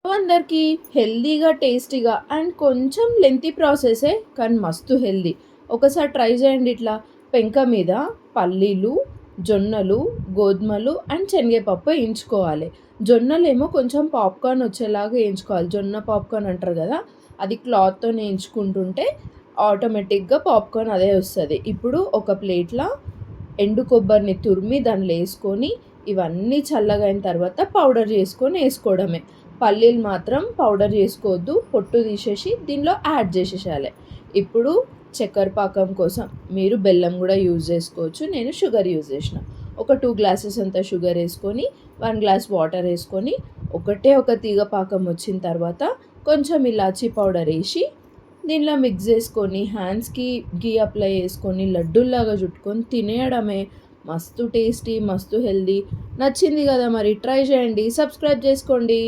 అందరికీ హెల్తీగా, టేస్టీగా అండ్ కొంచెం లెంతీ ప్రాసెసే కానీ మస్తు హెల్తీ. ఒకసారి ట్రై చేయండి ఇట్లా. పెంక మీద పల్లీలు, జొన్నలు, గోధుమలు అండ్ శనగపప్పు వేయించుకోవాలి. జొన్నలేమో కొంచెం పాప్‌కార్న్ వచ్చేలాగా వేయించుకోవాలి. జొన్న పాప్‌కార్న్ అంటారు కదా! అది క్లాత్‌తోని వేయించుకుంటుంటే ఆటోమేటిక్‌గా పాప్‌కార్న్ అదే వస్తది. ఇప్పుడు ఒక ప్లేట్‌ల ఎండు కొబ్బరిని తురిమి దాంట్లో వేసుకొని, ఇవన్నీ చల్లగయిన తర్వాత పౌడర్ చేసుకొని వేసుకోవడమే. పల్లీలు మాత్రం పౌడర్ చేసుకోవద్దు. పొట్టు తీసేసి దీనిలో యాడ్ చేసేసేయాలి. ఇప్పుడు చక్కెర పాకం కోసం మీరు బెల్లం కూడా యూజ్ చేసుకోవచ్చు. నేను షుగర్ యూజ్ చేసిన. ఒక 2 గ్లాసెస్ అంత షుగర్ వేసుకొని, 1 గ్లాస్ వాటర్ వేసుకొని, ఒకటే ఒక తీగ పాకం వచ్చిన తర్వాత కొంచెం ఇలాచీ పౌడర్ వేసి దీనిలో మిక్స్ చేసుకొని హ్యాండ్స్‌కి ఘీ అప్లై చేసుకొని లడ్డూల్లాగా చుట్టుకొని తినేయడమే. మస్తు టేస్టీ, మస్తు హెల్తీ. నచ్చింది కదా మరి ట్రై చేయండి. సబ్స్క్రైబ్ చేసుకోండి.